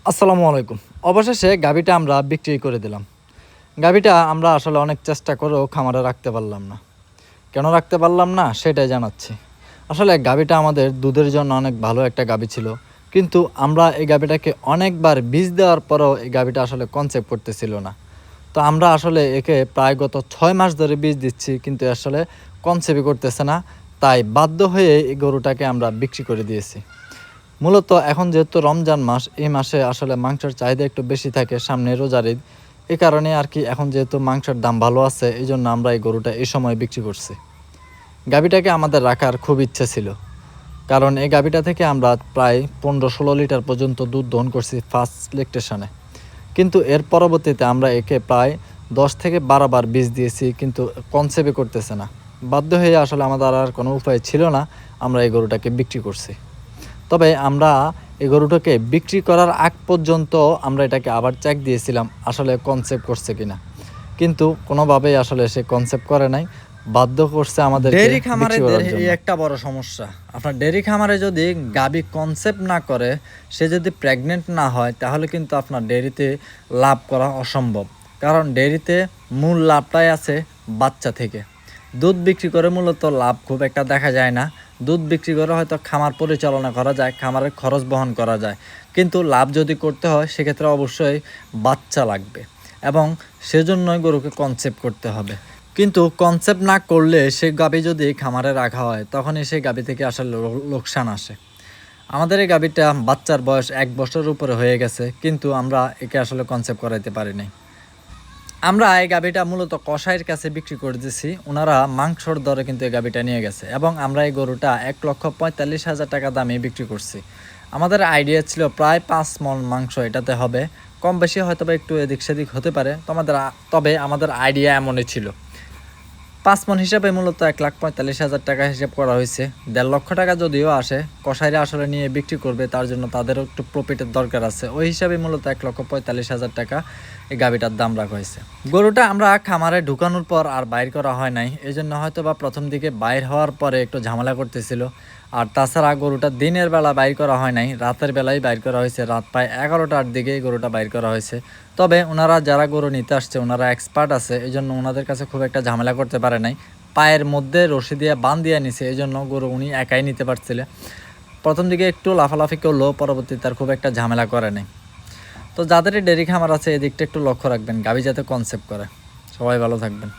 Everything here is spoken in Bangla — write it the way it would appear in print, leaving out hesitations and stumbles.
আসসালামু আলাইকুম। অবশেষে গাভীটা আমরা বিক্রি করে দিলাম। গাভীটা আমরা আসলে অনেক চেষ্টা করেও খামারে রাখতে পারলাম না। কেন রাখতে পারলাম না সেটাই জানাচ্ছি। আসলে গাভীটা আমাদের দুধের জন্য অনেক ভালো একটা গাভী ছিল, কিন্তু আমরা এই গাভীটাকে অনেকবার বীজ দেওয়ার পরেও এই গাভীটা আসলে কনসেপ্ট করতেছিল না। তো আমরা আসলে একে প্রায় গত 6 মাস ধরে বীজ দিচ্ছি, কিন্তু আসলে কনসেপ্টই করতেছে না। তাই বাধ্য হয়ে এই গরুটাকে আমরা বিক্রি করে দিয়েছি। মূলত এখন যেহেতু রমজান মাস, এই মাসে আসলে মাংসের চাহিদা একটু বেশি থাকে, সামনে রোজার ঈদ। এই কারণে আর কি এখন যেহেতু মাংসের দাম ভালো আছে, এই জন্য আমরা এই গরুটা এই সময় বিক্রি করছি। গাভীটাকে আমাদের রাখার খুব ইচ্ছে ছিল, কারণ এই গাভীটা থেকে আমরা প্রায় 15-16 লিটার পর্যন্ত দুধ দহন করছি ফার্স্ট ল্যাকটেশনে। কিন্তু এর পরবর্তীতে আমরা একে প্রায় 10 থেকে 12 বার বীজ দিয়েছি, কিন্তু কনসেপ্টই করতেছে না। বাধ্য হয়ে আসলে আমাদের আর কোনো উপায় ছিল না, আমরা এই গরুটাকে বিক্রি করছি। তবে আমরা এই গরুটাকে বিক্রি করার আগ পর্যন্ত আমরা এটাকে আবার চেক দিয়েছিলাম আসলে কনসেপ্ট করছে কিনা, কিন্তু কোনোভাবেই আসলে সে কনসেপ্ট করে নাই। বাধ্য করছে আমাদের ডেয়ারি খামারেদের এই একটা বড় সমস্যা। আপনার ডেয়ারি খামারে যদি গাভী কনসেপ্ট না করে, সে যদি প্রেগনেন্ট না হয়, তাহলে কিন্তু আপনার ডেয়ারিতে লাভ করা অসম্ভব। কারণ ডেয়ারিতে মূল লাভটাই আছে বাচ্চা থেকে। দুধ বিক্রি করে মূলত লাভ খুব একটা দেখা যায় না। দুধ বিক্রি করে হয়তো খামার পরিচালনা করা যায়, খামারের খরচ বহন করা যায়, কিন্তু লাভ যদি করতে হয় সেক্ষেত্রে অবশ্যই বাচ্চা লাগবে, এবং সেজন্যই গরুকে কনসেপ্ট করতে হবে। কিন্তু কনসেপ্ট না করলে সেই গাভী যদি খামারে রাখা হয়, তখনই সেই গাভী থেকে আসলে লোকসান আসে। আমাদের এই গাভীটা বাচ্চার বয়স 1 বছরের উপরে হয়ে গেছে, কিন্তু আমরা একে আসলে কনসেপ্ট করাইতে পারিনি। আমরা এই গাভীটা মূলত কসাইয়ের কাছে বিক্রি করে দিছি, ওনারা মাংসর দরে কিন্তু এই গাভীটা নিয়ে গেছে, এবং আমরা এই গরুটা 1,45,000 টাকা দামে বিক্রি করছি। আমাদের আইডিয়া ছিল প্রায় 5 মণ মাংস এটাতে হবে, কম বেশি হয়তো বা একটু এদিক সেদিক হতে পারে। তবে আমাদের আইডিয়া এমনই ছিল। 5 মণ হিসাবে মূলত 1,45,000 টাকা হিসাব করা হয়েছে। 1.5 লক্ষ টাকা যদিও আসে, কসাইরা আসলে নিয়ে বিক্রি করবে, তার জন্য তাদেরও একটু প্রফিটের দরকার আছে। ওই হিসাবে মূলত 1,45,000 টাকা এই গাভীটার দাম রাখা হয়েছে। গরুটা আমরা খামারে ঢুকানোর পর আর বাইর করা হয় নাই, এই জন্য হয়তো বা প্রথম দিকে বাইর হওয়ার পরে একটু ঝামেলা করতেছিল। আর তাছাড়া গরুটা দিনের বেলা বাইর করা হয় নাই, রাতের বেলায় বাইর করা হয়েছে। রাত প্রায় 11টার দিকে গরুটা বাইর করা হয়েছে। তবে ওনারা যারা গরু নিতে আসছে, ওনারা এক্সপার্ট আছে, এই জন্য ওনাদের কাছে খুব একটা ঝামেলা করতে পারে নাই। পায়ের মধ্যে রশি দিয়ে বাঁধ দিয়ে নিছে, এই জন্য গরু উনি একাই নিতে পারছিল। প্রথম দিকে একটু লাফালাফি করলো, পরবর্তীতে তার খুব একটা ঝামেলা করে নাই। তো যাদের ডেয়ারি খামার আছে, এদিকটা একটু লক্ষ্য রাখবেন, গাভী যাতে কনসেপ্ট করে। সবাই ভালো থাকবেন।